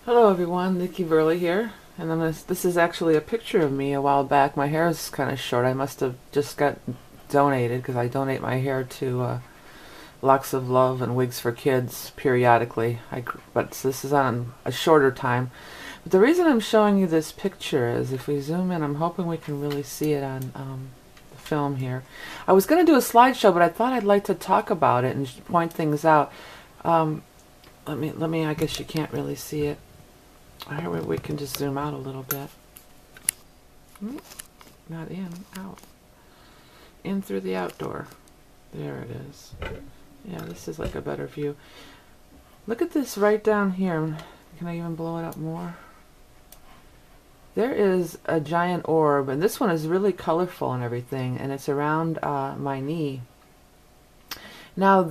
Hello everyone, Nikki Burley here, and this is actually a picture of me a while back. My hair is kind of short. I must have just got donated because I donate my hair to Locks of Love and Wigs for Kids periodically. But this is on a shorter time. But the reason I'm showing you this picture is if we zoom in, I'm hoping we can really see it on the film here. I was going to do a slideshow, but I thought I'd like to talk about it and point things out. Let me. I guess you can't really see it. Here we can just zoom out a little bit. Not in, out. In through the outdoor. There it is. Yeah, this is like a better view. Look at this right down here. Can I even blow it up more? There is a giant orb, and this one is really colorful and everything, and it's around my knee. Now,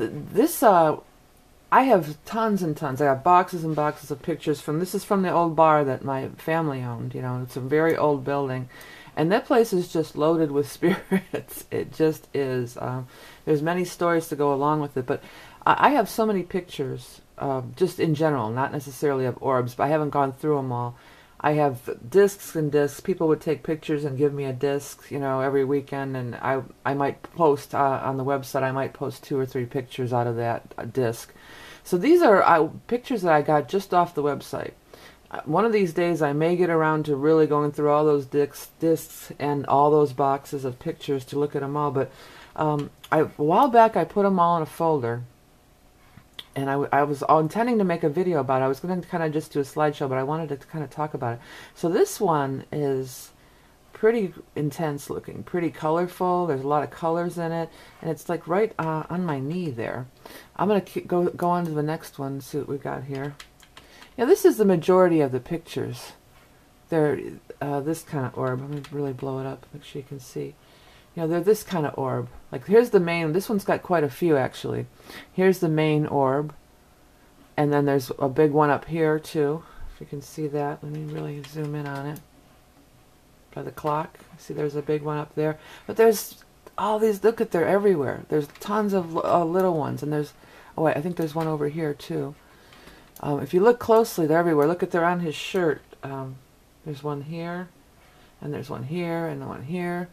I have tons and tons. I have boxes and boxes of pictures this is from the old bar that my family owned. You know, it's a very old building. And that place is just loaded with spirits. It just is. There's many stories to go along with it. But I have so many pictures, just in general, not necessarily of orbs, but I haven't gone through them all. I have discs and discs. People would take pictures and give me a disc, you know, every weekend, and I might post on the website. I might post 2 or 3 pictures out of that disc. So these are pictures that I got just off the website. One of these days I may get around to really going through all those discs and all those boxes of pictures to look at them all. But a while back I put them all in a folder. And I was intending to make a video about it. I was going to kind of just do a slideshow, but I wanted to kind of talk about it. So this one is pretty intense looking, pretty colorful. There's a lot of colors in it, and it's like right on my knee there. I'm going to go on to the next one and see what we got here. Yeah, this is the majority of the pictures. They're this kind of orb. I'm going to really blow it up, make sure you can see. You know, they're this kind of orb. Like, here's the main. This one's got quite a few, actually. Here's the main orb. And then there's a big one up here, too. If you can see that. Let me really zoom in on it. By the clock. See, there's a big one up there. But there's all these. Look at, they're everywhere. There's tons of little ones. And there's, oh, wait, I think there's one over here, too. If you look closely, they're everywhere. Look at, they're on his shirt. There's one here. And there's one here. And one here.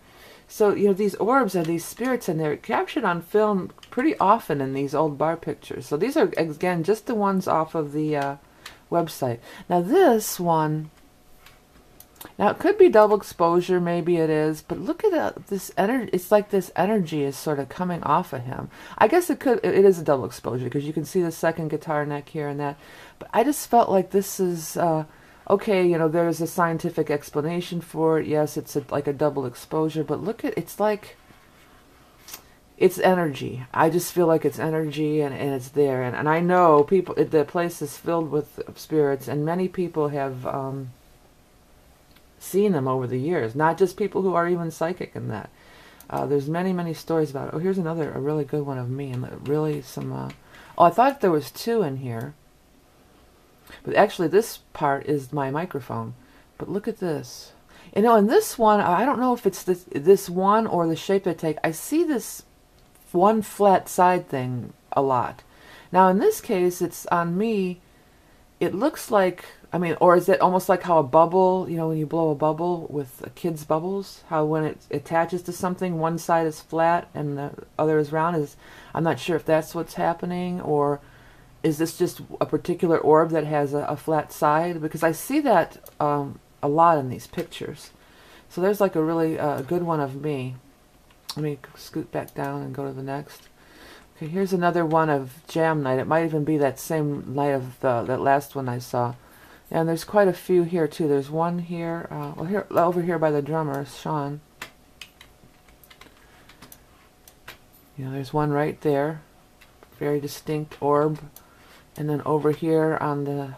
So, you know, these orbs are these spirits, and they're captured on film pretty often in these old bar pictures. So these are, again, just the ones off of the website. Now this one, now it could be double exposure, maybe it is, but look at this energy. It's like this energy is sort of coming off of him. I guess it is a double exposure because you can see the second guitar neck here and that. But I just felt like this is... okay, you know, there's a scientific explanation for it. Yes, it's like a double exposure, but look at, it's like, it's energy. I just feel like it's energy, and it's there. And I know people, the place is filled with spirits, and many people have seen them over the years. Not just people who are even psychic in that. There's many, many stories about it. Oh, here's a really good one of me, and really some, oh, I thought there was 2 in here. But actually this part is my microphone. But look at this. You know, in this one, I don't know if it's this one or the shape they take. I see this one flat side thing a lot. Now in this case, it's on me. It looks like, I mean, or is it almost like how a bubble, you know, when you blow a bubble with kids' bubbles, how when it attaches to something, one side is flat and the other is round. I'm not sure if that's what's happening, or... is this just a particular orb that has a flat side? Because I see that a lot in these pictures. So there's like a really good one of me. Let me scoot back down and go to the next. Okay, here's another one of Jam Night. It might even be that same night of that last one I saw. And there's quite a few here too. There's one here, well, here over here by the drummer, Sean. You know, there's one right there. Very distinct orb. And then over here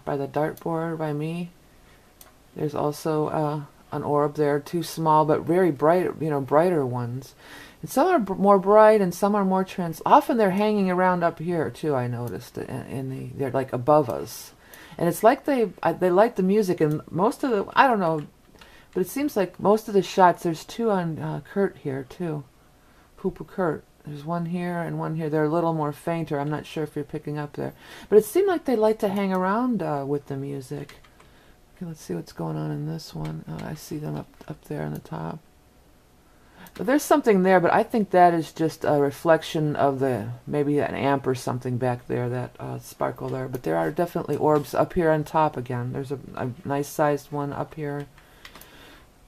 by the dartboard by me, there's also an orb there, 2 small but very bright, you know, brighter ones. And some are more bright and some are more often they're hanging around up here too, I noticed. They're like above us. And it's like they like the music, and most of the, I don't know, but it seems like most of the shots, there's 2 on Kurt here too. Poo Poo Kurt. There's one here and one here. They're a little more fainter. I'm not sure if you're picking up there. But it seemed like they like to hang around with the music. Okay, let's see what's going on in this one. Oh, I see them up there on the top. But there's something there, but I think that is just a reflection of maybe an amp or something back there, that sparkle there. But there are definitely orbs up here on top again. There's a nice sized one up here.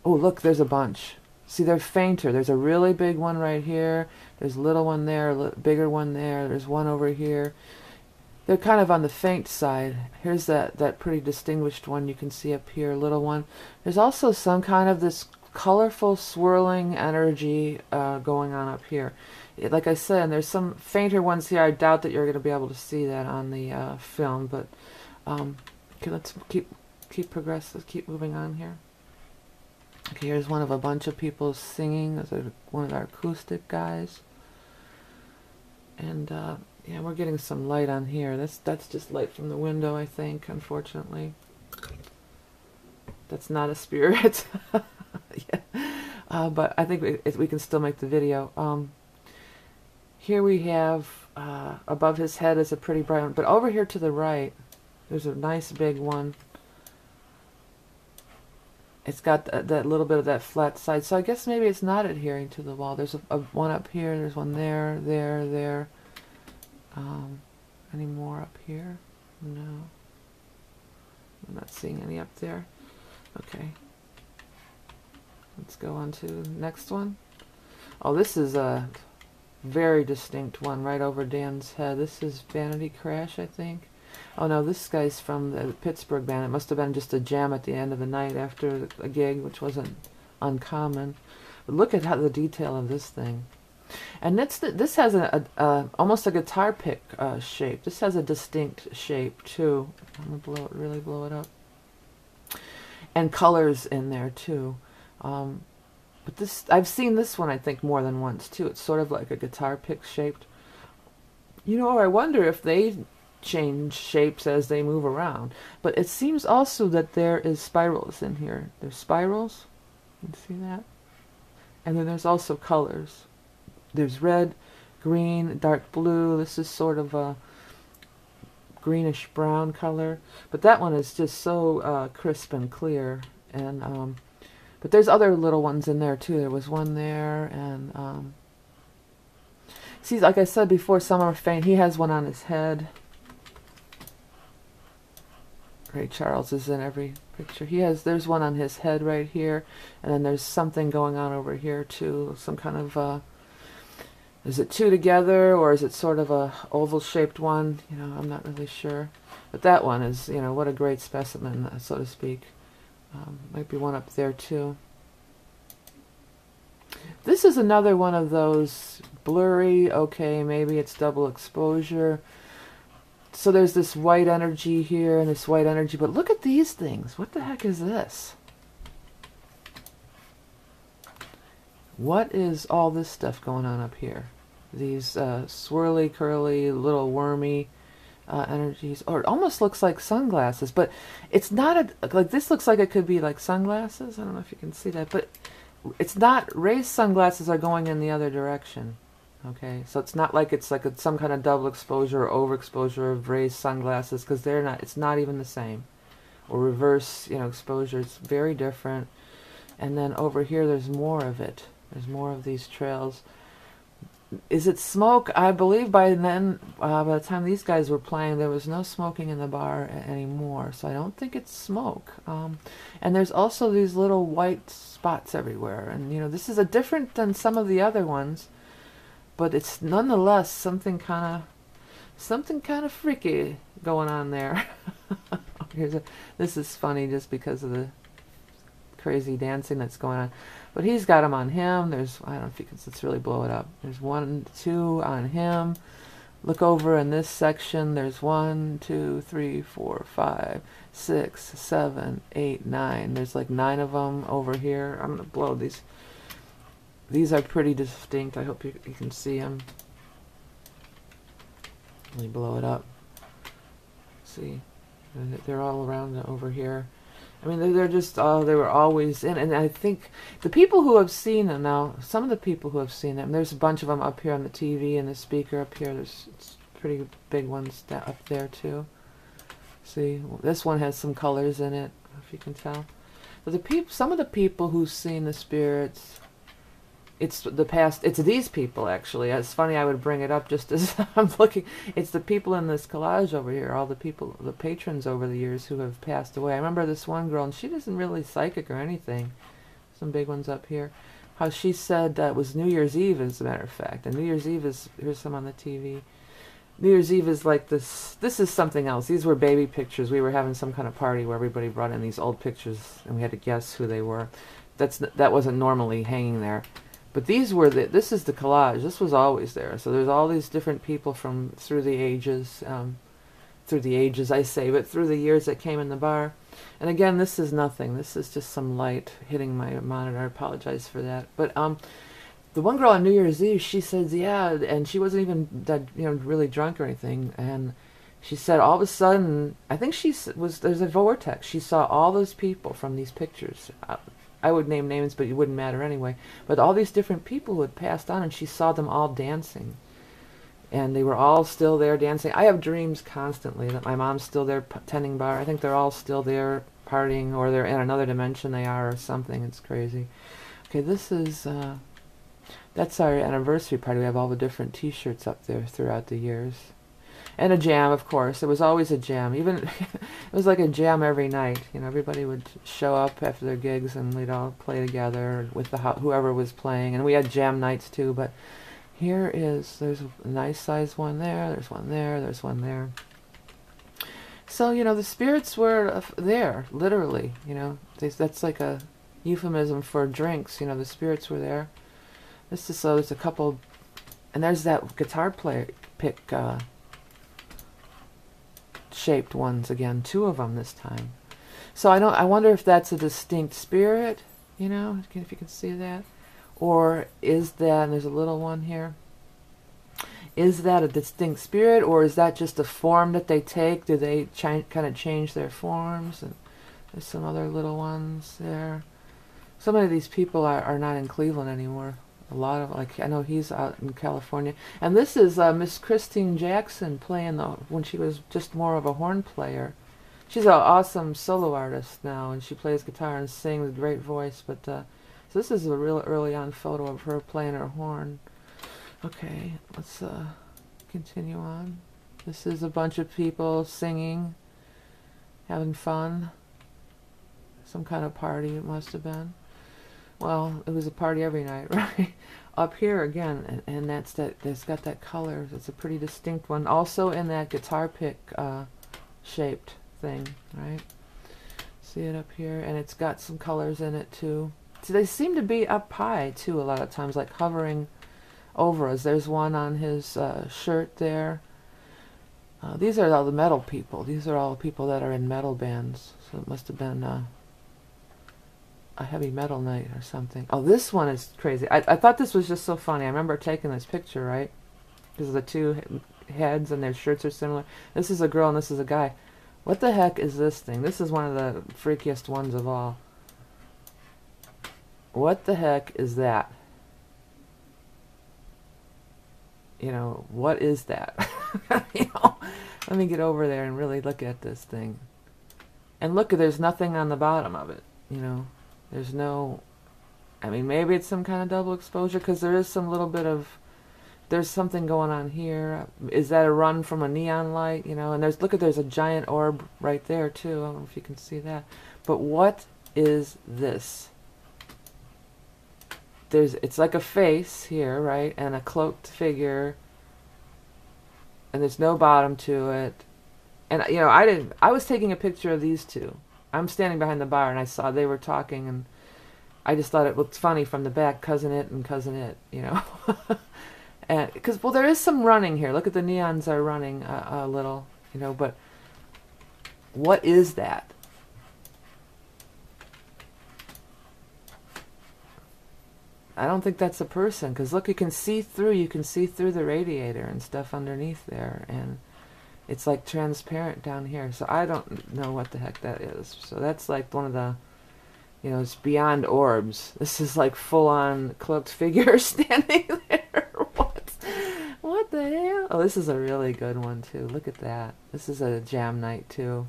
Oh, look, there's a bunch. See, they're fainter. There's a really big one right here. There's a little one there, a bigger one there. There's one over here. They're kind of on the faint side. Here's that pretty distinguished one you can see up here, a little one. There's also some kind of this colorful swirling energy going on up here. Like I said, there's some fainter ones here. I doubt that you're going to be able to see that on the film, but okay, let's keep progressing. Let's keep moving on here. Okay, here's one of a bunch of people singing. That's one of our acoustic guys. And yeah, we're getting some light on here. That's just light from the window, I think, unfortunately. That's not a spirit. Yeah. But I think we can still make the video. Here we have, above his head is a pretty bright one. But over here to the right, there's a nice big one. It's got that little bit of that flat side. So I guess maybe it's not adhering to the wall. There's a one up here. There's one there, there. Any more up here? No. I'm not seeing any up there. Okay. Let's go on to the next one. Oh, this is a very distinct one right over Dan's head. This is Vanity Crash, I think. Oh no, this guy's from the Pittsburgh band. It must have been just a jam at the end of the night after a gig, which wasn't uncommon. But look at how the detail of this thing. And this has almost a guitar pick shape. This has a distinct shape too. I'm gonna really blow it up. And colors in there too. But this, I've seen this one I think more than once too. It's sort of like a guitar pick shaped. You know, I wonder if they change shapes as they move around. But it seems also that there is spirals in here. There's spirals. You can see that. And then there's also colors. There's red, green, dark blue. This is sort of a greenish brown color. But that one is just so crisp and clear. And but there's other little ones in there too. There was one there, and see, like I said before, some are faint. He has one on his head. Ray Charles is in every picture. There's one on his head right here, and then there's something going on over here too. Some kind of is it two together, or is it sort of a oval shaped one? You know, I'm not really sure. But that one is, you know, what a great specimen, so to speak. Might be one up there too. This is another one of those blurry, okay, maybe it's double exposure. So there's this white energy here and this white energy, but look at these things. What the heck is this? What is all this stuff going on up here? These swirly, curly, little wormy energies, or it almost looks like sunglasses, but it's not like this. Looks like it could be like sunglasses. I don't know if you can see that, but it's not. Ray's sunglasses are going in the other direction. Okay, so it's not like it's like some kind of double exposure or overexposure of Ray's sunglasses, because they're not. It's not even the same, or reverse, you know, exposure. It's very different. And then over here, there's more of it. There's more of these trails. Is it smoke? I believe by then, by the time these guys were playing, there was no smoking in the bar anymore. So I don't think it's smoke. And there's also these little white spots everywhere. And, you know, this is different than some of the other ones. But it's nonetheless something kind of freaky going on there. This is funny just because of the crazy dancing that's going on. But he's got them on him. There's, I don't know if you can, let's really blow it up. There's 1, 2 on him. Look over in this section. There's 1, 2, 3, 4, 5, 6, 7, 8, 9. There's like 9 of them over here. I'm going to blow these. These are pretty distinct. I hope you can see them. Let me blow it up. See, they're all around over here. I mean, they're just, they were always in. And I think the people who have seen them now, some of the people who have seen them, there's a bunch of them up here on the TV and the speaker up here. There's pretty big ones up there too. See, this one has some colors in it. if you can tell. But some of the people who've seen the spirits, it's the past. It's these people actually. It's funny I would bring it up just as I'm looking. It's the people in this collage over here. All the people, the patrons over the years who have passed away. I remember this one girl, and she isn't really psychic or anything. Some big ones up here. How she said that it was New Year's Eve, as a matter of fact. And New Year's Eve is, here's some on the TV. New Year's Eve is like this. This is something else. These were baby pictures. We were having some kind of party where everybody brought in these old pictures, and we had to guess who they were. That wasn't normally hanging there. But these were this is the collage. This was always there. So there's all these different people from through the ages, I say, but through the years that came in the bar. And again, this is nothing. This is just some light hitting my monitor. I apologize for that. But the one girl on New Year's Eve, she says, yeah, and she wasn't even that, really drunk or anything. And she said all of a sudden, I think there's a vortex. She saw all those people from these pictures. I would name names, but it wouldn't matter anyway. But all these different people who had passed on, and she saw them all dancing. And they were all still there dancing. I have dreams constantly that my mom's still there tending bar. I think they're all still there partying, or they're in another dimension they are, or something. It's crazy. Okay, this is, that's our anniversary party. We have all the different t-shirts up there throughout the years. And a jam, of course. It was always a jam. Even it was like a jam every night. Everybody would show up after their gigs, and we'd all play together with whoever was playing. And we had jam nights too. But there's a nice sized one there. There's one there. There's one there. So the spirits were there, literally. That's like a euphemism for drinks. The spirits were there. There's a couple, and there's that guitar player pick. Shaped ones again, 2 of them this time. So I wonder if that's a distinct spirit, if you can see that, or is that, and there's a little one here, is that a distinct spirit, or is that just a form that they take? Do they kind of change their forms? And there's some other little ones there. So many of these people are not in Cleveland anymore. A lot of, I know he's out in California. And this is Miss Christine Jackson playing when she was just more of a horn player. She's an awesome solo artist now, and she plays guitar and sings with a great voice. But so this is a real early on photo of her playing her horn. Okay, let's continue on. This is a bunch of people singing, having fun. Some kind of party it must have been. Well, it was a party every night, right? Up here again, and that's got that color. It's a pretty distinct one. Also in that guitar pick shaped thing, right? See it up here, and it's got some colors in it too. So they seem to be up high too a lot of times, like hovering over us. There's one on his shirt there. These are all the metal people. These are all people that are in metal bands. So it must have been a heavy metal night or something. Oh, this one is crazy. I thought this was just so funny. I remember taking this picture, right? Because the 2 heads and their shirts are similar. This is a girl and this is a guy. What the heck is this thing? This is one of the freakiest ones of all. What the heck is that? What is that? Let me get over there and really look at this thing. And look, there's nothing on the bottom of it, There's no, maybe it's some kind of double exposure, because there is some little bit of, there's something going on here. Is that a run from a neon light, And there's a giant orb right there too. I don't know if you can see that. But what is this? It's like a face here, right? And a cloaked figure. And there's no bottom to it. And, I was taking a picture of these 2. I'm standing behind the bar, and I saw they were talking, and I just thought it looked funny from the back, cousin it and cousin it, And because there is some running here. Look at the neons are running a little, But what is that? I don't think that's a person, because look, you can see through the radiator and stuff underneath there, and it's like transparent down here. So I don't know what the heck that is. So that's like one of the, it's beyond orbs. This is like full-on cloaked figure standing there. What the hell? Oh, this is a really good one too. Look at that. This is a jam night too.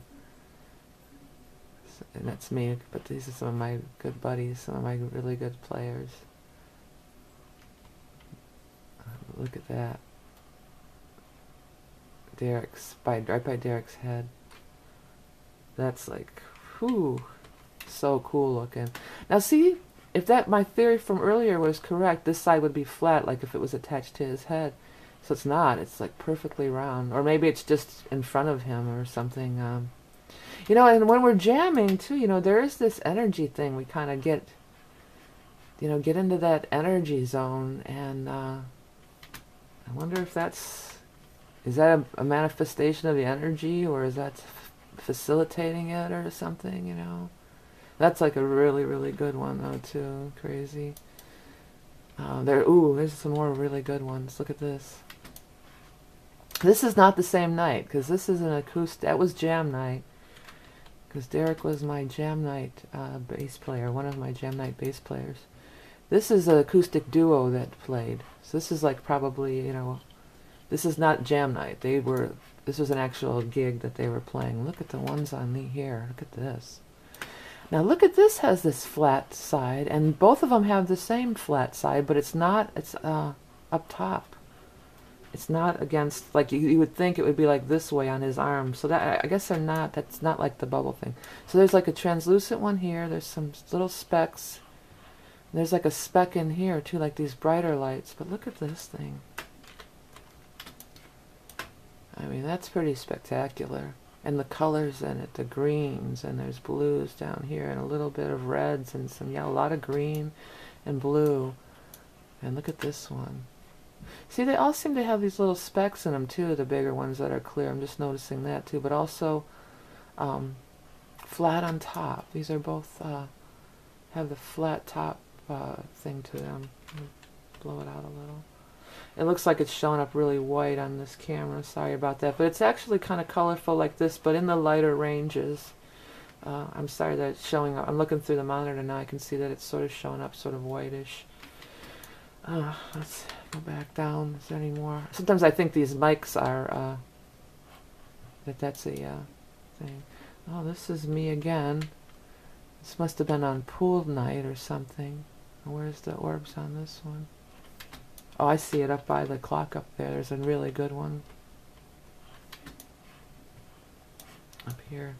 And that's me, but these are some of my good buddies, some of my really good players. Look at that. Right by Derek's head. That's like, whew, so cool looking. Now see, if my theory from earlier was correct, this side would be flat, like if it was attached to his head. So it's not. It's like perfectly round. Or maybe it's just in front of him or something. And when we're jamming too, there is this energy thing. We kind of get into that energy zone. And I wonder if is that a manifestation of the energy, or is that facilitating it or something, That's like a really, really good one though too. Crazy. There's some more really good ones. Look at this. This is not the same night, because this is an acoustic. That was jam night, because Derek was my jam night bass player, one of my jam night bass players. This is an acoustic duo that played. So this is like probably, this is not jam night. This was an actual gig that they were playing. Look at the ones on me here. Look at this. Now look at this, has this flat side, and both of them have the same flat side, but it's not, it's up top. It's not against, like you would think it would be like this way on his arm. So that, I guess they're not, that's not like the bubble thing. So there's like a translucent one here, there's some little specks. There's like a speck in here too, like these brighter lights. But look at this thing. I mean, that's pretty spectacular. And the colors in it, the greens, and there's blues down here, and a little bit of reds, and a lot of green and blue. And look at this one. See, they all seem to have these little specks in them too, the bigger ones that are clear. I'm just noticing that too. But also flat on top. These are both have the flat top thing to them. Blow it out a little. It looks like it's showing up really white on this camera. Sorry about that. But it's actually kind of colorful like this, but in the lighter ranges. I'm sorry that it's showing up. I'm looking through the monitor now. I can see that it's sort of showing up sort of whitish. Let's go back down. Is there any more? Sometimes I think these mics are, that's a thing. Oh, this is me again. This must have been on pool night or something. Where's the orbs on this one? Oh, I see it up by the clock up there. There's a really good one. Up here.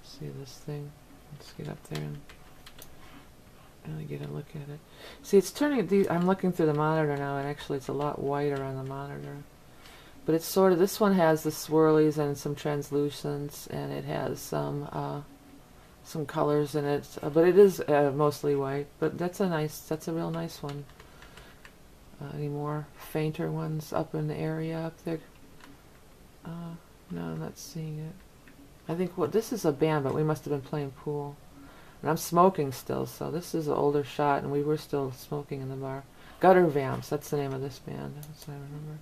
See this thing? Let's get up there and really get a look at it. See, it's turning, I'm looking through the monitor now, and actually it's a lot whiter on the monitor. But it's sort of, this one has the swirlies and some translucence, and it has some colors in it. But it is mostly white. But that's a real nice one. Any more fainter ones up in the area up there? No, I'm not seeing it. I think this is a band, but we must have been playing pool. And I'm smoking still, so this is an older shot, and we were still smoking in the bar. Gutter Vamps, that's the name of this band, as I remember.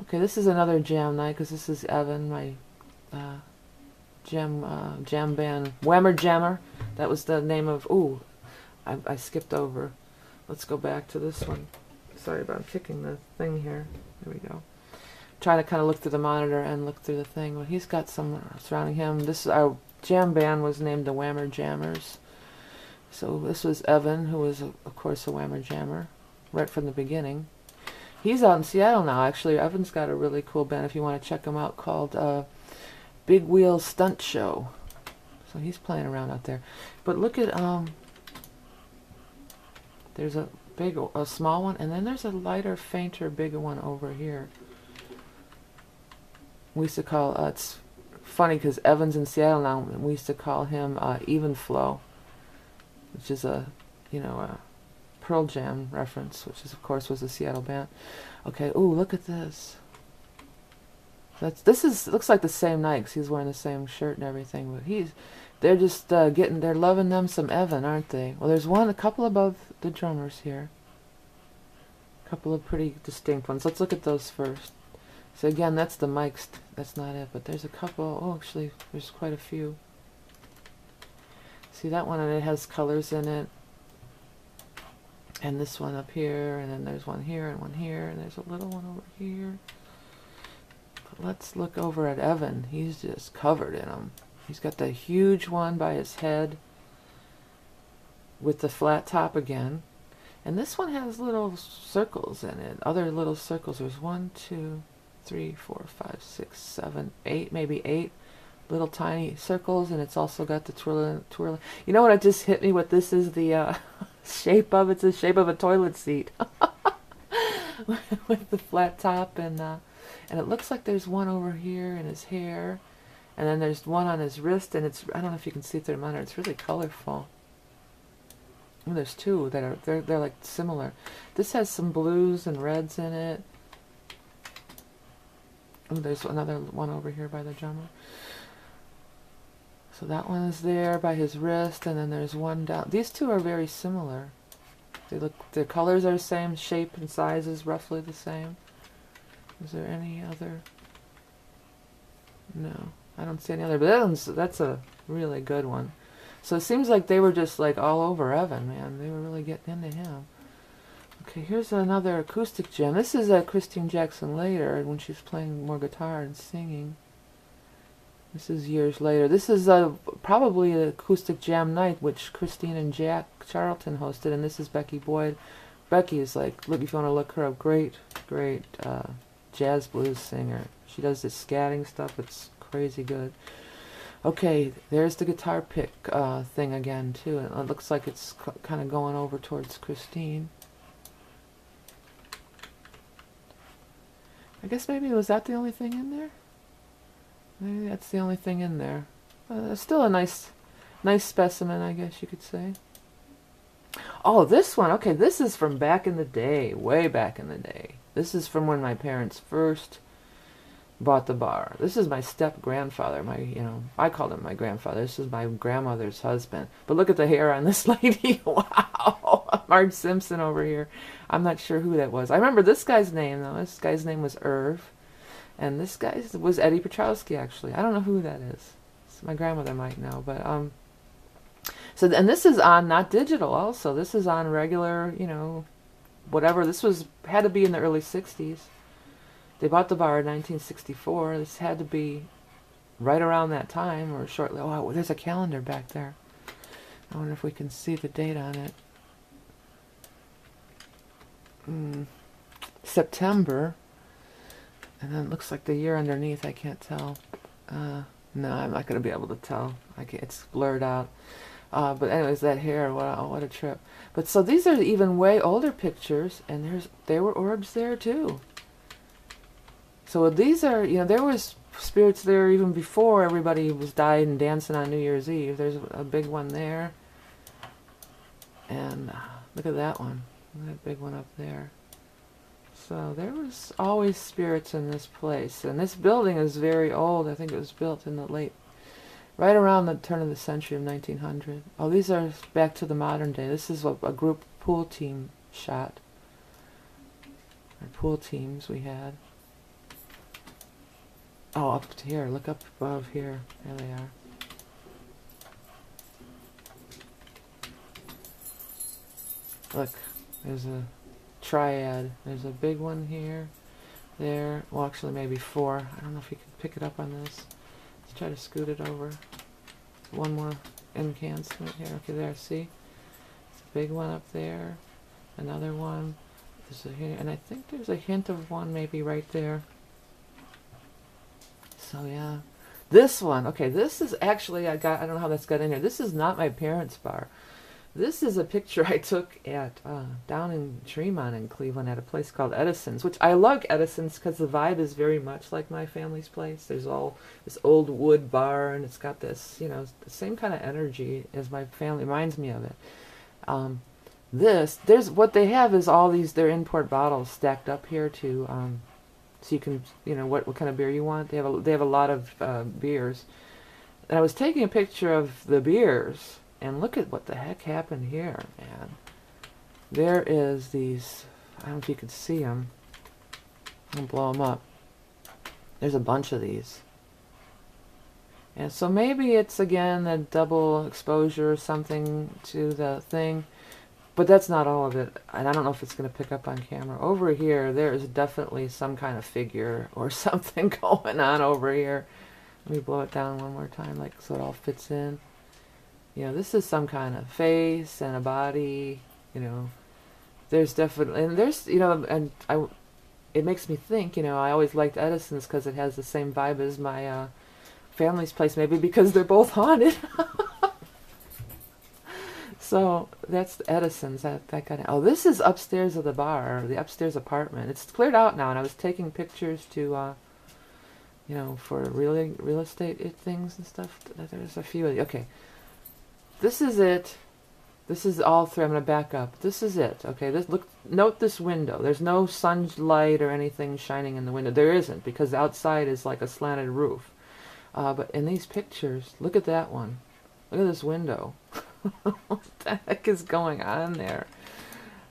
Okay, this is another jam night, because this is Evan, my jam band, Whammer Jammer. That was the name of, I skipped over. Let's go back to this one. Sorry about kicking the thing here. There we go. Try to kind of look through the monitor and look through the thing. Well, he's got some surrounding him. This, our jam band was named the Whammer Jammers. So this was Evan, who was, of course, a Whammer Jammer, right from the beginning. He's out in Seattle now, actually. Evan's got a really cool band, if you want to check him out, called Big Wheel Stunt Show. So he's playing around out there. But look at, there's a small one, and then there's a lighter, fainter, bigger one over here. We used to call, it's funny because Evan's in Seattle now, and we used to call him Even Flow, which is a Pearl Jam reference, which is, of course, was a Seattle band. Okay, ooh, look at this. Looks like the same night, because he's wearing the same shirt and everything, but they're just they're loving them some Evan, aren't they? Well, there's a couple above the drummers here. A couple of pretty distinct ones. Let's look at those first. So again, that's the mics, that's not it, but there's a couple, actually, there's quite a few. See that one, and it has colors in it. And this one up here, and then there's one here, and there's a little one over here. But let's look over at Evan. He's just covered in them. He's got the huge one by his head with the flat top again. And this one has little circles in it. Other little circles. There's 1, 2, 3, 4, 5, 6, 7, 8, maybe 8 little tiny circles. And it's also got the twirling. You know what just hit me with this is the shape of it's the shape of a toilet seat. With the flat top, and it looks like there's one over here in his hair, and then there's one on his wrist, and it's, I don't know if you can see through the monitor, it's really colorful. And there's two that are, they're like similar. This has some blues and reds in it. And there's another one over here by the drummer. So that one is there by his wrist, and then there's one down. These two are very similar. They look, their colors are the same, shape and size is roughly the same. Is there any other? No, I don't see any other, but that's a really good one. So it seems like they were just like all over Evan, man. They were really getting into him. Okay, here's another acoustic jam. This is Christine Jackson later when she's playing more guitar and singing. This is years later. This is probably an acoustic jam night which Christine and Jack Charlton hosted, and this is Becky Boyd. Becky is like, look, if you want to look her up, great jazz blues singer. She does this scatting stuff. It's crazy good. Okay, there's the guitar pick thing again too, and it looks like it's kind of going over towards Christine. I guess maybe was that the only thing in there? Maybe that's the only thing in there. Still a nice specimen, I guess you could say. Oh, this one. Okay, this is from back in the day, way back in the day. This is from when my parents first bought the bar. This is my step-grandfather. I called him my grandfather. This is my grandmother's husband. But look at the hair on this lady. Wow. Marge Simpson over here. I'm not sure who that was. I remember this guy's name, though. This guy's name was Irv. And this guy was Eddie Petrowski, actually. I don't know who that is. So my grandmother might know. But, so, and this is on, not digital also. This is on regular, whatever. This had to be in the early 60s. They bought the bar in 1964. This had to be right around that time or shortly. Oh, there's a calendar back there. I wonder if we can see the date on it. September. And then it looks like the year underneath. I can't tell. No, I'm not going to be able to tell. It's blurred out. But anyways, that hair, wow, what a trip. But so these are even way older pictures, and there were orbs there too. So these are, there was spirits there even before everybody was died and dancing on New Year's Eve. There's a big one there. And look at that one. Look at that big one up there. So there was always spirits in this place. And this building is very old. I think it was built in the right around the turn of the century of 1900. Oh, these are back to the modern day. This is a group pool team shot. Our pool teams we had. Oh, up to here. Look up above here. There they are. Look, there's a triad. There's a big one here. There. Well, actually, maybe 4. I don't know if you can pick it up on this. Let's try to scoot it over. One more enhancement here. Okay, there. See? It's a big one up there. Another one. There's a here, and I think there's a hint of one maybe right there. So yeah, this one. Okay, this is actually I don't know how that's got in here. This is not my parents' bar. This is a picture I took at down in Tremont in Cleveland at a place called Edison's, which I like Edison's because the vibe is very much like my family's place. There's all this old wood bar, and it's got this, the same kind of energy as my family. Reminds me of it. There's what they have is all their import bottles stacked up here to. So you can, what kind of beer you want. They have a lot of beers. And I was taking a picture of the beers, and look at what the heck happened here, man. There is these, I don't know if you can see them. I'll blow them up. There's a bunch of these. And so maybe it's, again, a double exposure or something to the thing. But that's not all of it, and I don't know if it's going to pick up on camera. Over here, there is definitely some kind of figure or something going on over here. Let me blow it down one more time, like so it all fits in. You know, this is some kind of face and a body. You know, there's definitely, and there's, you know, and it makes me think. You know, I always liked Edison's because it has the same vibe as my family's place. Maybe because they're both haunted. So that's Edison's. That kind of. Oh, this is upstairs of the bar, the upstairs apartment. It's cleared out now, and I was taking pictures to, you know, for real estate things and stuff. There's a few of the. Okay, this is it. This is all three. I'm gonna back up. This is it. Okay. Note this window. There's no sunlight or anything shining in the window. There isn't, because outside is like a slanted roof. But in these pictures, look at that one. Look at this window. What the heck is going on there?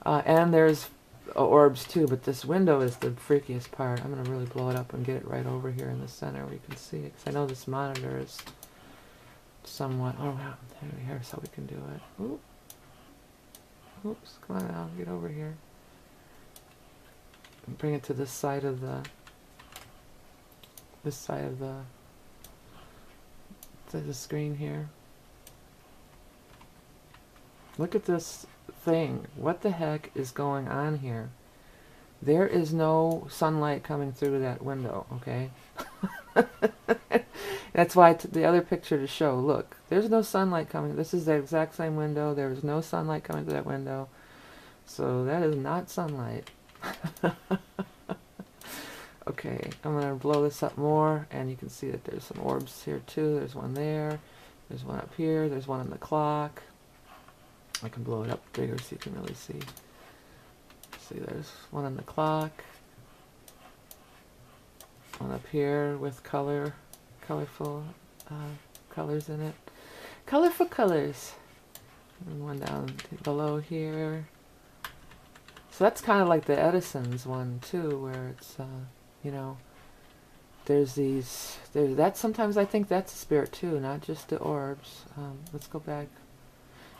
And there's orbs too, but this window is the freakiest part. I'm going to really blow it up and get it right over here in the center where you can see it, because I know this monitor is somewhat... Oh, wow. Here's how we can do it. Oop. Oops, come on now, get over here. And bring it to this side of the... This side of the screen here. Look at this thing. What the heck is going on here? There is no sunlight coming through that window, okay? That's why the other picture to show, look, there's no sunlight coming. This is the exact same window. There is no sunlight coming through that window. So that is not sunlight. Okay, I'm going to blow this up more, and you can see that there's some orbs here too. There's one there. There's one up here. There's one on the clock. I can blow it up bigger so you can really see. See, there's one on the clock. One up here with colorful colors in it. Colorful colors. And one down below here. So that's kind of like the Edison's one too, where it's, you know, there's these, that sometimes I think that's a spirit too, not just the orbs. Let's go back.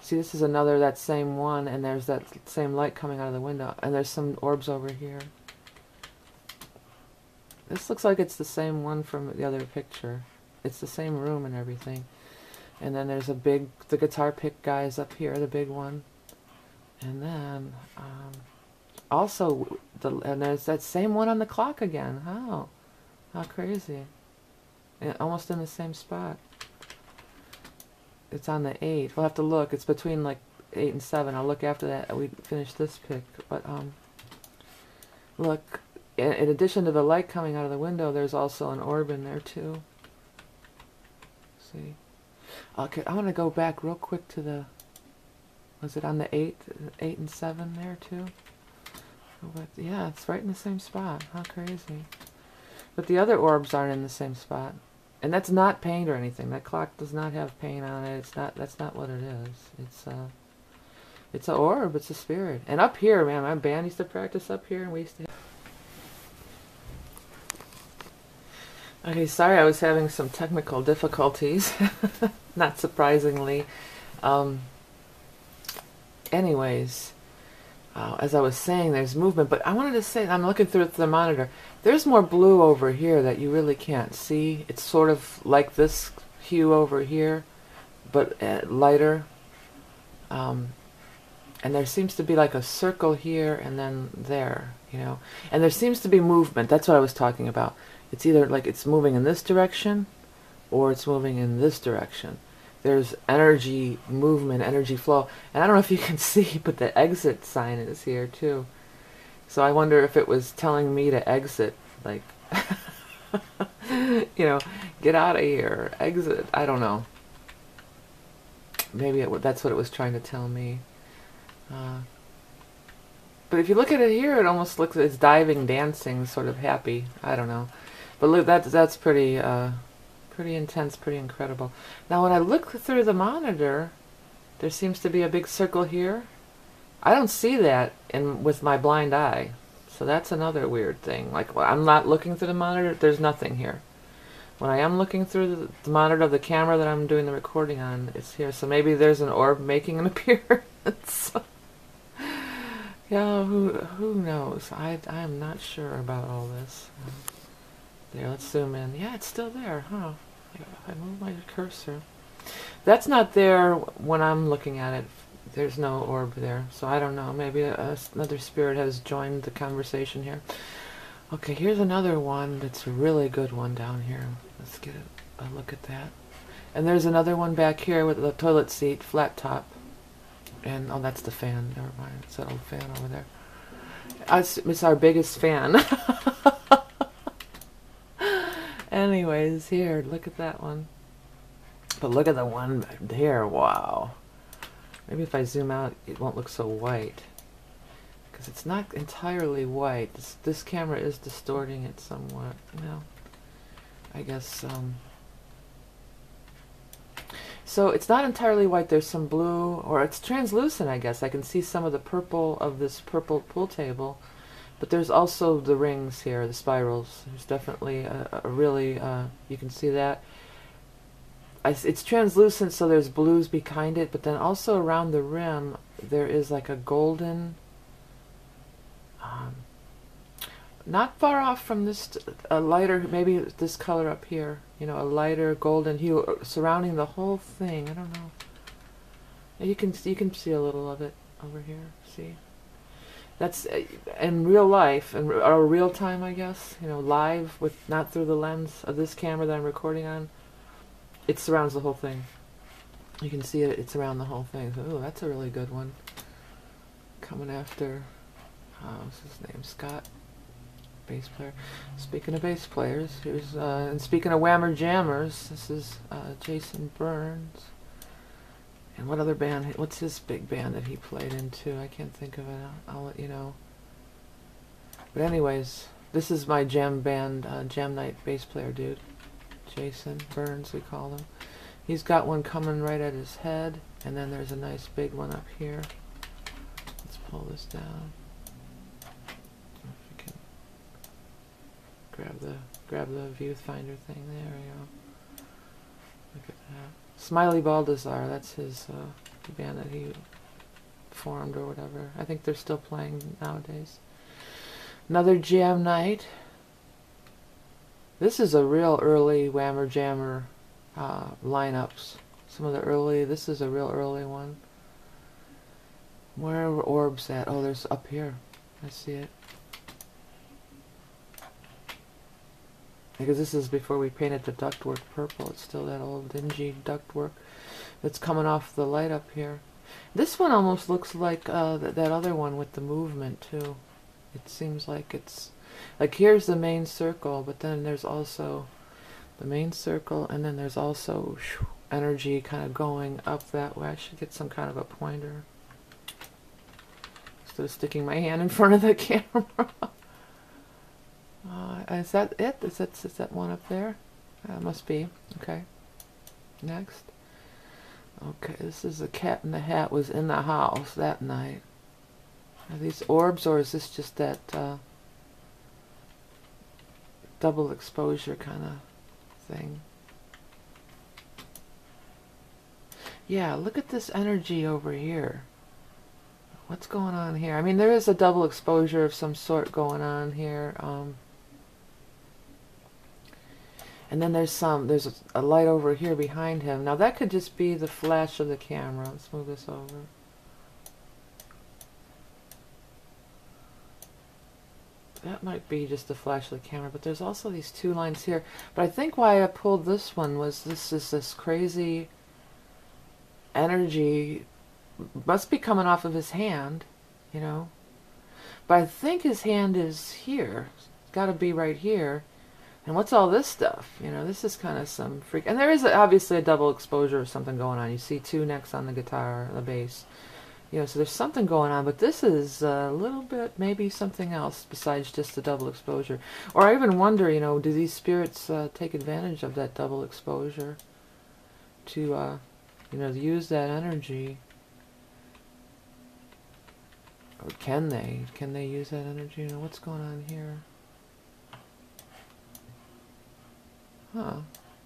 See, this is another, that same one, and there's that same light coming out of the window, and there's some orbs over here. This looks like it's the same one from the other picture. It's the same room and everything. And then there's a big, the guitar pick guy is up here, the big one. And then, also, and there's that same one on the clock again. How crazy. And almost in the same spot. It's on the 8. We'll have to look. It's between like 8 and 7. I'll look after that. We finish this pic. But look, in addition to the light coming out of the window, there's also an orb in there too. See? Okay, I want to go back real quick to the... Was it on the 8 and 7 there too? But yeah, it's right in the same spot. How crazy. But the other orbs aren't in the same spot. And that's not paint or anything. That clock does not have paint on it. It's not. That's not what it is. It's an orb. It's a spirit. And up here, man, my band used to practice up here, and we used to. Okay, sorry, I was having some technical difficulties. Not surprisingly. Anyways, as I was saying, there's movement, but I wanted to say, I'm looking through the monitor. There's more blue over here that you really can't see. It's sort of like this hue over here, but lighter. And there seems to be like a circle here and then there, you know. And there seems to be movement. That's what I was talking about. It's either like it's moving in this direction or it's moving in this direction. There's energy movement, energy flow. And I don't know if you can see, but the exit sign is here too. So I wonder if it was telling me to exit, like, you know, get out of here, exit. I don't know. Maybe that's what it was trying to tell me. But if you look at it here, it almost looks, it's diving, dancing, sort of happy. I don't know. But look, that's pretty, pretty intense, pretty incredible. Now when I look through the monitor, there seems to be a big circle here. I don't see that with my blind eye. So that's another weird thing. Like, when I'm not looking through the monitor, there's nothing here. When I am looking through the monitor of the camera that I'm doing the recording on, it's here. So maybe there's an orb making an appearance. Yeah, who knows? I'm not sure about all this. There, let's zoom in. Yeah, it's still there, huh? I move my cursor. That's not there when I'm looking at it. There's no orb there, so I don't know. Maybe another spirit has joined the conversation here. Okay, here's another one that's a really good one down here. Let's get a look at that. And there's another one back here with the toilet seat, flat top. And, oh, that's the fan. Never mind. It's that old fan over there. It's our biggest fan. Anyways, here, look at that one. But look at the one back there. Wow. Maybe if I zoom out, it won't look so white. Because it's not entirely white. This camera is distorting it somewhat. Well, I guess, so it's not entirely white. There's some blue, or it's translucent, I guess. I can see some of the purple of this purple pool table. But there's also the rings here, the spirals. There's definitely a really, you can see that. It's translucent, so there's blues behind it, but then also around the rim, there is like a golden, not far off from this, a lighter, maybe this color up here, you know, a lighter golden hue surrounding the whole thing. I don't know. You can see a little of it over here. See, that's in real life, or real time, I guess. You know, live, with not through the lens of this camera that I'm recording on. It surrounds the whole thing. You can see it. It's around the whole thing. Oh, that's a really good one. Coming after, what's his name? Scott. Bass player. Speaking of bass players, here's and speaking of Whammer Jammers, this is Jason Burns. And what other band? What's his big band that he played into? I can't think of it. I'll let you know. But anyways, this is my jam band, jam night bass player dude, Jason Burns, we call him. He's got one coming right at his head, and then there's a nice big one up here. Let's pull this down. Grab the viewfinder thing. There we go. Look at that. Smiley Baldazar, that's his band that he formed or whatever. I think they're still playing nowadays. Another jam night. This is a real early Whammer Jammer lineups. Some of the early, this is a real early one. Where are orbs at? Oh, there's up here. I see it. Because this is before we painted the ductwork purple. It's still that old dingy ductwork that's coming off the light up here. This one almost looks like that other one with the movement too. It seems like it's like here's the main circle, but then there's also the main circle, and then there's also energy kind of going up that way. I should get some kind of a pointer instead of sticking my hand in front of the camera. Is that it? Is that one up there? Must be. Okay. Next. Okay, this is the Cat in the Hat was in the house that night. Are these orbs, or is this just that double exposure kind of thing? Yeah, look at this energy over here. What's going on here? I mean, there is a double exposure of some sort going on here. And then there's a light over here behind him. Now that could just be the flash of the camera. Let's move this over. That might be just the flash of the camera, but there's also these two lines here. But I think why I pulled this one was this crazy energy must be coming off of his hand, you know. But I think his hand is here. It's got to be right here. And what's all this stuff? You know, this is kind of some freak. And there is obviously a double exposure or something going on. You see two necks on the guitar, the bass. You know, so there's something going on. But this is a little bit maybe something else besides just the double exposure. Or I even wonder, you know, do these spirits take advantage of that double exposure to, you know, use that energy? Or can they? Can they use that energy? You know, what's going on here? Huh.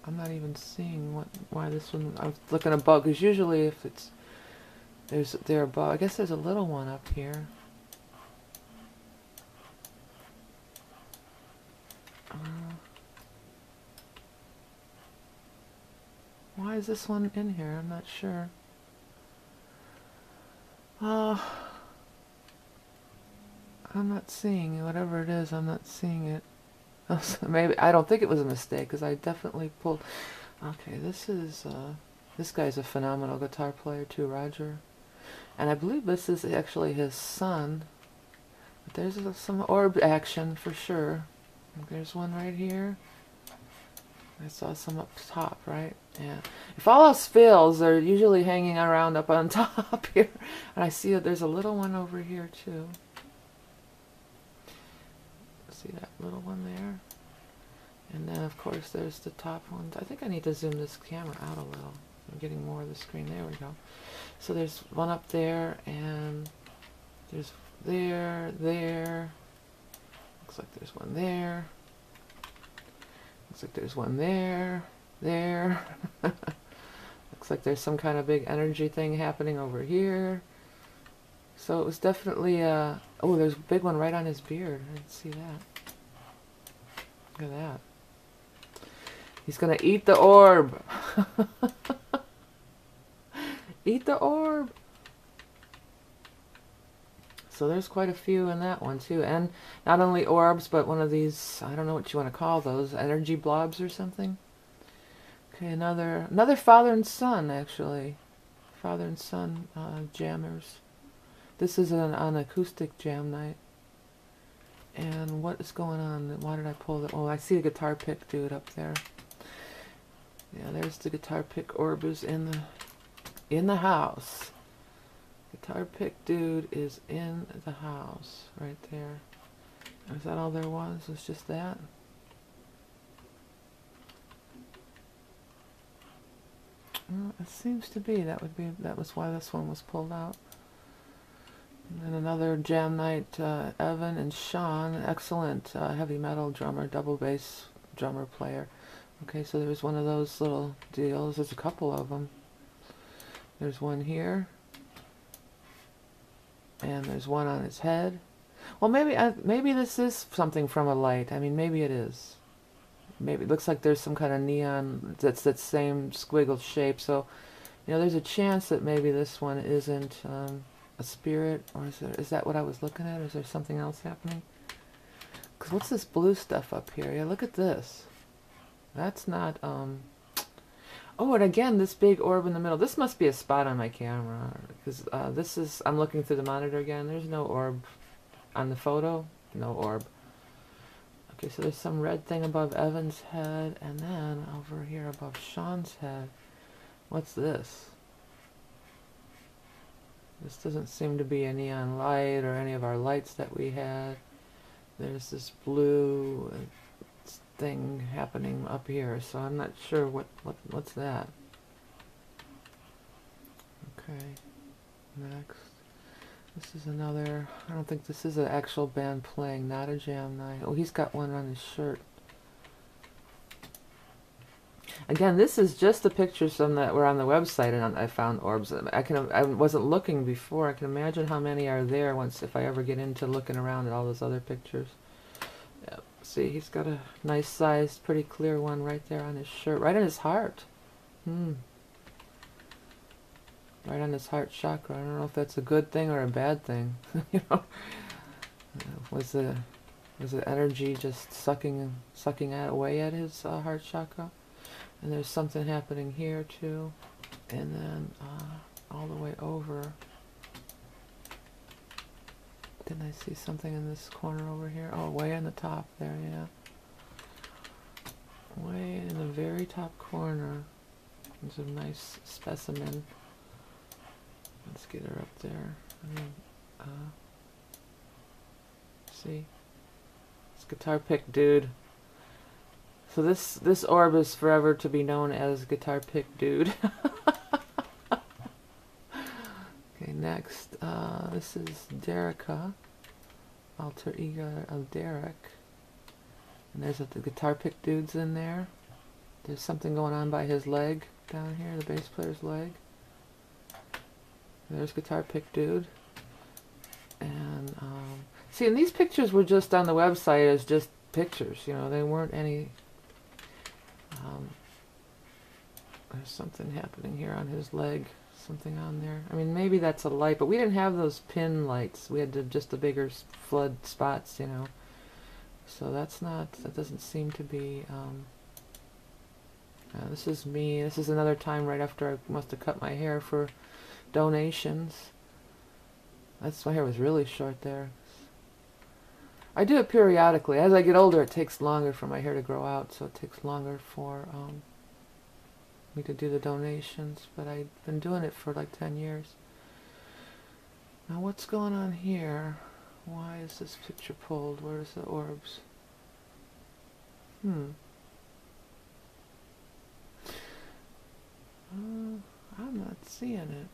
I'm not even seeing why this one. I was looking above, because usually if it's they're above. I guess there's a little one up here. is this one in here? I'm not sure. I'm not seeing whatever it is. I'm not seeing it. Oh, so maybe I don't think it was a mistake because I definitely pulled. Okay, this guy's a phenomenal guitar player too, Roger. And I believe this is actually his son. But there's some orb action for sure. There's one right here. I saw some up top, right? Yeah. If all else fails, they're usually hanging around up on top here. And I see that there's a little one over here too. See that little one there? And then of course there's the top ones. I think I need to zoom this camera out a little. I'm getting more of the screen. There we go. So there's one up there, and there's there. Looks like there's one there. Looks like there's one there. Looks like there's some kind of big energy thing happening over here. So it was definitely oh, there's a big one right on his beard. I didn't see that. Look at that. He's gonna eat the orb. Eat the orb. So there's quite a few in that one too. And not only orbs, but one of these, I don't know what you want to call those, energy blobs or something. Okay, another father and son, actually. Father and son jammers. This is an acoustic jam night. And what is going on? Why did I pull that? Oh, I see a guitar pick dude up there. Yeah, there's the guitar pick orb is in the house. Guitar pick dude is in the house right there. Is that all there was? Was just that? Well, it seems to be. That was why this one was pulled out. And then another jam night, Evan and Sean, excellent heavy metal drummer, double bass drummer player. Okay, so there's one of those little deals. There's a couple of them. There's one here. And there's one on his head. Well, maybe this is something from a light. I mean, maybe it is. Maybe it looks like there's some kind of neon that's that same squiggle shape. So, you know, there's a chance that maybe this one isn't a spirit, or is that what I was looking at? Or is there something else happening? Because what's this blue stuff up here? Yeah, look at this. That's not oh, and again, this big orb in the middle. This must be a spot on my camera, because this is, I'm looking through the monitor again. There's no orb on the photo. No orb. Okay, so there's some red thing above Evan's head, and then over here above Sean's head. What's this? This doesn't seem to be a neon light or any of our lights that we had. There's this blue thing happening up here, so I'm not sure what's that. Okay, next. This is another, I don't think this is an actual band playing, not a jam night. Oh, he's got one on his shirt. Again, this is just the pictures from that were on the website, and I found orbs. I wasn't looking before. I can imagine how many are there once, if I ever get into looking around at all those other pictures. Yep. See, he's got a nice sized, pretty clear one right there on his shirt, right on his heart. Right on his heart chakra. I don't know if that's a good thing or a bad thing. You know, was the energy just sucking away at his heart chakra? And there's something happening here too, and then all the way over. Didn't I see something in this corner over here? Oh, way in the top there, yeah. Way in the very top corner. There's a nice specimen. Let's get her up there. See? It's guitar pick dude. So this orb is forever to be known as guitar pick dude. Okay, next. This is Derica, alter ego of Derek. And there's the guitar pick dudes in there. There's something going on by his leg down here, the bass player's leg. There's guitar pick dude. And see, and these pictures were just on the website as just pictures. You know, they weren't any There's something happening here on his leg. Something on there. I mean, maybe that's a light, but we didn't have those pin lights. We had just the bigger flood spots, you know. So that's not, that doesn't seem to be, this is me. This is another time right after I must have cut my hair for donations. That's, my hair was really short there. I do it periodically. As I get older, it takes longer for my hair to grow out, so it takes longer for me to do the donations, but I've been doing it for like 10 years. Now what's going on here? Why is this picture pulled? Where's the orbs? I'm not seeing it.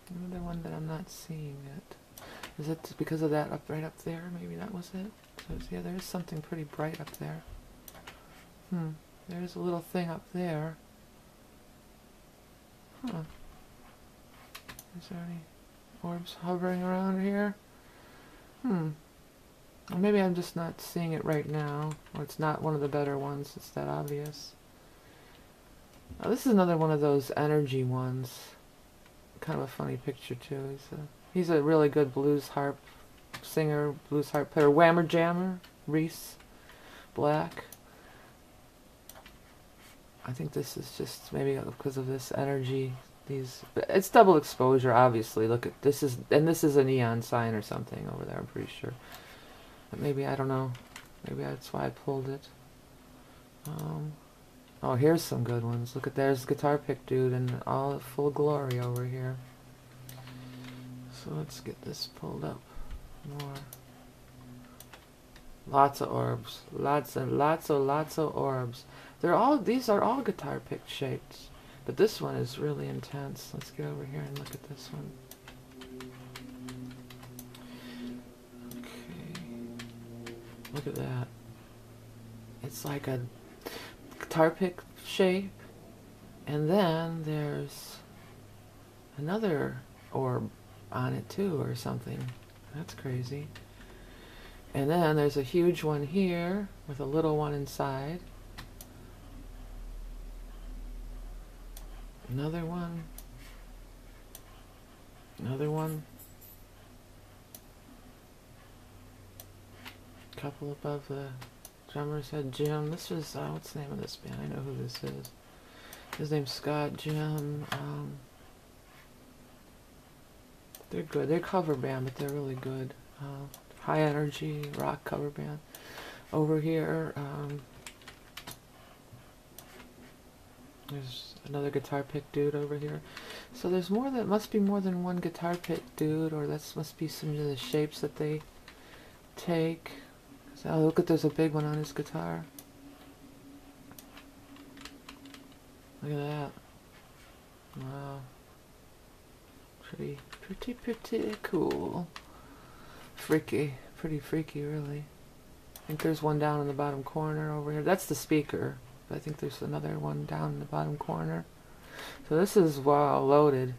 Another one that I'm not seeing it. Is it because of that right up there? Maybe that was it. So yeah, there is something pretty bright up there. There's a little thing up there. Is there any orbs hovering around here? Or maybe I'm just not seeing it right now, or it's not one of the better ones. It's that obvious. Now, this is another one of those energy ones. Kind of a funny picture too. He's a really good blues harp singer, blues harp player, whammer jammer, Reese Black. I think this is just maybe because of this energy. It's double exposure, obviously. Look at this this is a neon sign or something over there. I'm pretty sure. But maybe, I don't know. Maybe that's why I pulled it. Oh, here's some good ones. Look at, there's guitar pick dude in all full glory over here. So let's get this pulled up more. Lots of orbs. Lots of orbs. These are all guitar pick shapes. But this one is really intense. Let's get over here and look at this one. Okay. Look at that. It's like a guitar pick shape. And then there's another orb on it too, or something. That's crazy. And then there's a huge one here with a little one inside. Another one. Another one. Couple above the drummer's head. Jim. This is, what's the name of this band? I know who this is. His name's Scott. Jim. They're good. They're a cover band, but they're really good. High energy rock cover band. Over here, there's another guitar pick dude over here. So there's must be more than one guitar pick dude, or that must be some of the shapes that they take. Oh, look at, there's a big one on his guitar. Look at that. Wow. Pretty cool. Freaky. Pretty freaky, really. I think there's one down in the bottom corner over here. That's the speaker. But I think there's another one down in the bottom corner. So this is, wow, loaded.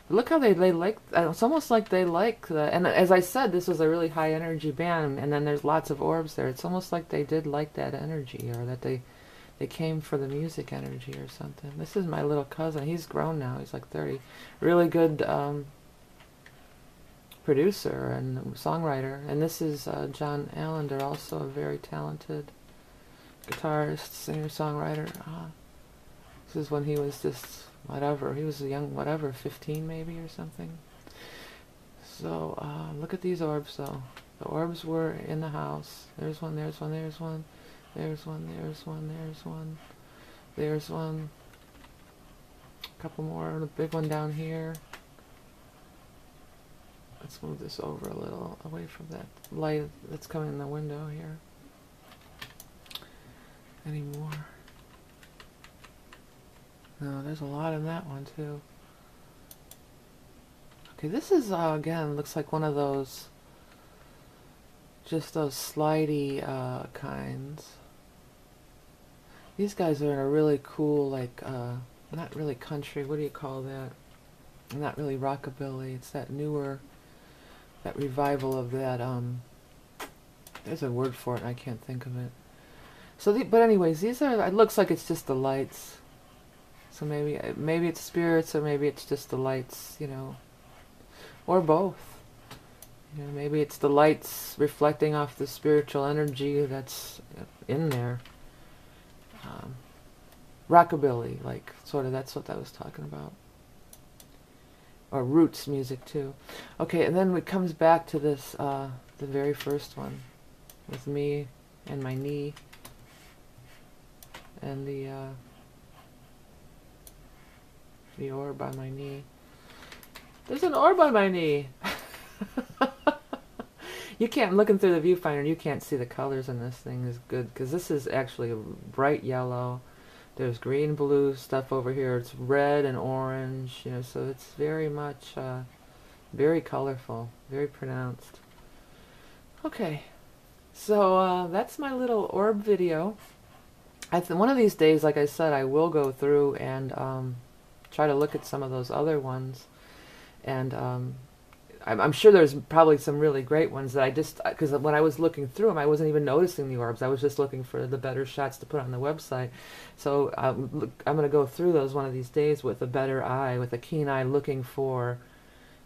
But look how they like, it's almost like they like the, and as I said, this was a really high energy band, and then there's lots of orbs there. It's almost like they did like that energy, or that they came for the music energy or something. This is my little cousin. He's grown now. He's like 30. Really good producer and songwriter. And this is John Allender, also a very talented guitarist, singer, songwriter. This is when he was just whatever. He was a young, whatever, 15 maybe or something. So look at these orbs though. The orbs were in the house. There's one, there's one, there's one. There's one, there's one, there's one. There's one. A couple more. The big one down here. Let's move this over a little, away from that light that's coming in the window here. Any more? No, there's a lot in that one too. Okay, this is, again, looks like one of those, just those slidey kinds. These guys are in a really cool, like, not really country, what do you call that? Not really rockabilly, it's that newer, that revival of that, there's a word for it and I can't think of it. So, but anyways, these are, it looks like it's just the lights. So maybe it's spirits, or maybe it's just the lights, you know, or both. You know, maybe it's the lights reflecting off the spiritual energy that's in there. Rockabilly, like, sort of, that's what I was talking about. Or roots music too. Okay, and then it comes back to this, the very first one, with me and my knee, and the orb on my knee. There's an orb on my knee! You can't, looking through the viewfinder, you can't see the colors in this thing is good, because this is actually a bright yellow. There's green, blue stuff over here. It's red and orange, you know, so it's very much, very colorful, very pronounced. Okay, so that's my little orb video. One of these days, like I said, I will go through and try to look at some of those other ones. And I'm sure there's probably some really great ones that I just, because when I was looking through them, I wasn't even noticing the orbs. I was just looking for the better shots to put on the website. So I'm going to go through those one of these days with a better eye, with a keen eye, looking for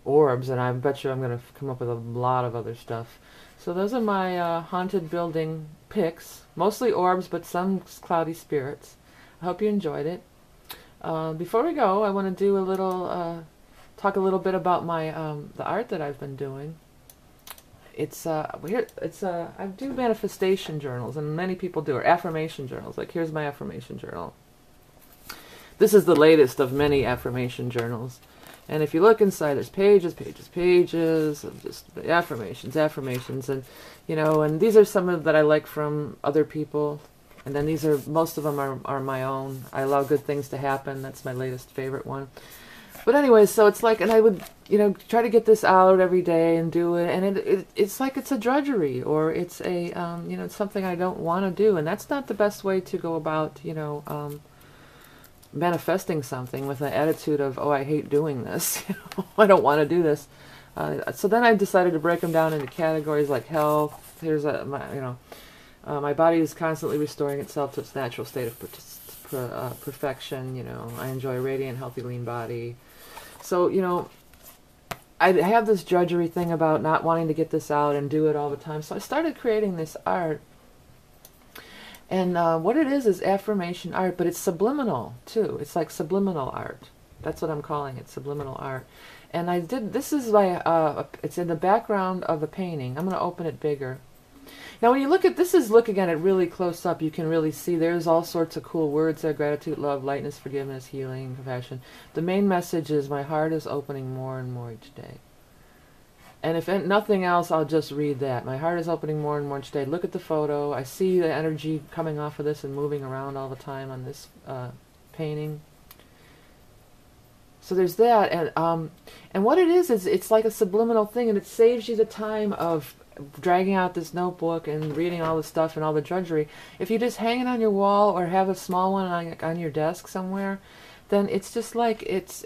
orbs, and I bet you I'm going to come up with a lot of other stuff. So those are my haunted building pics, mostly orbs, but some cloudy spirits. I hope you enjoyed it. Before we go, I want to do a little... talk a little bit about my the art that I've been doing. I do manifestation journals, and many people do, or affirmation journals. Like, here's my affirmation journal. This is the latest of many affirmation journals, and if you look inside, there's pages, pages, pages of just affirmations, and you know, and these are some of that I like from other people, and then these are, most of them are my own. I allow good things to happen. That's my latest favorite one. But anyway, so it's like, and I would, you know, try to get this out every day and do it, and it's like it's a drudgery, or it's a, you know, it's something I don't want to do, and that's not the best way to go about, you know, manifesting something, with an attitude of, oh, I hate doing this, you know, I don't want to do this. So then I decided to break them down into categories like health. Here's my body is constantly restoring itself to its natural state of perfection. You know, I enjoy a radiant, healthy, lean body. So, you know, I have this drudgery thing about not wanting to get this out and do it all the time. So I started creating this art. And what it is affirmation art, but it's subliminal too. It's like subliminal art. That's what I'm calling it, subliminal art. And I did, this is my, it's in the background of a painting. I'm going to open it bigger. Now when you look at, this is looking at it really close up, you can really see there's all sorts of cool words there: gratitude, love, lightness, forgiveness, healing, compassion. The main message is my heart is opening more and more each day. And if nothing else, I'll just read that. My heart is opening more and more each day. Look at the photo. I see the energy coming off of this and moving around all the time on this painting. So there's that. And what it is it's like a subliminal thing, and it saves you the time of dragging out this notebook and reading all the stuff and all the drudgery. If you just hang it on your wall or have a small one on your desk somewhere, then it's just like, it's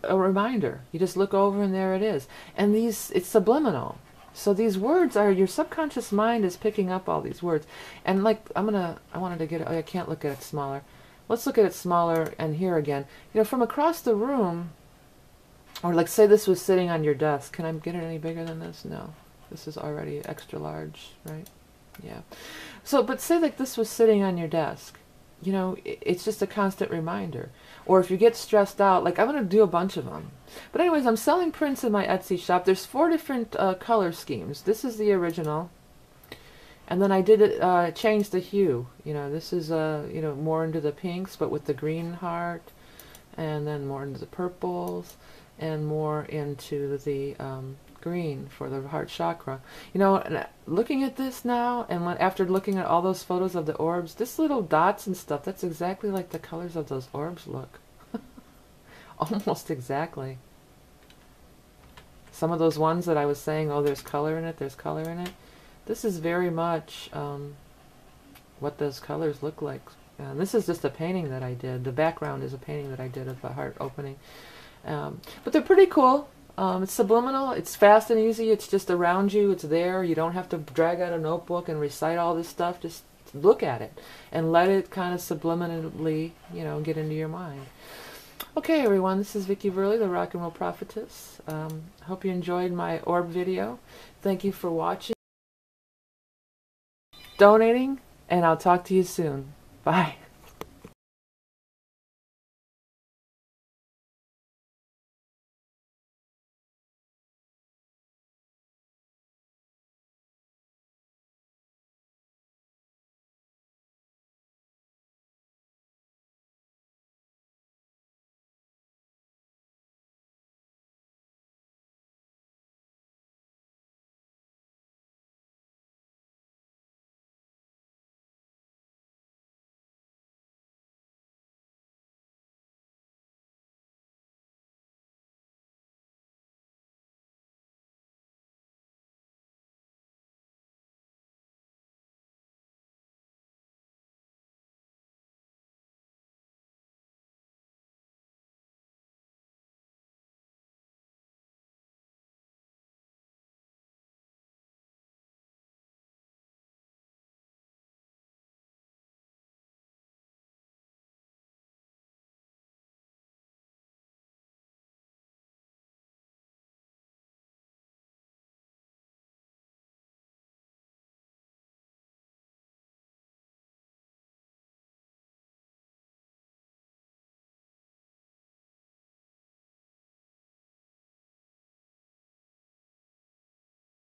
a reminder. You just look over and there it is. And it's subliminal. So these words are, your subconscious mind is picking up all these words. And like, I wanted to get it, I can't look at it smaller. Let's look at it smaller, and here again. You know, from across the room, or like say this was sitting on your desk. Can I get it any bigger than this? No. This is already extra large, right? Yeah. So, but say like this was sitting on your desk. You know, it's just a constant reminder. Or if you get stressed out, like I'm going to do a bunch of them. But anyways, I'm selling prints in my Etsy shop. There's 4 different color schemes. This is the original. And then I did it, change the hue. You know, this is, you know, more into the pinks, but with the green heart. And then more into the purples. And more into the green for the heart chakra. You know, and looking at this now, and after looking at all those photos of the orbs, this little dots and stuff, that's exactly like the colors of those orbs look. Almost exactly. Some of those ones that I was saying, oh, there's color in it, there's color in it. This is very much what those colors look like. And this is just a painting that I did. The background is a painting that I did of the heart opening. But they're pretty cool. It's subliminal, it's fast and easy, it's just around you, it's there. You don't have to drag out a notebook and recite all this stuff. Just look at it and let it kind of subliminally, you know, get into your mind. Okay, everyone, this is Vicki Burley, the Rock and Roll Prophetess. Hope you enjoyed my orb video. Thank you for watching, donating, and I'll talk to you soon. Bye.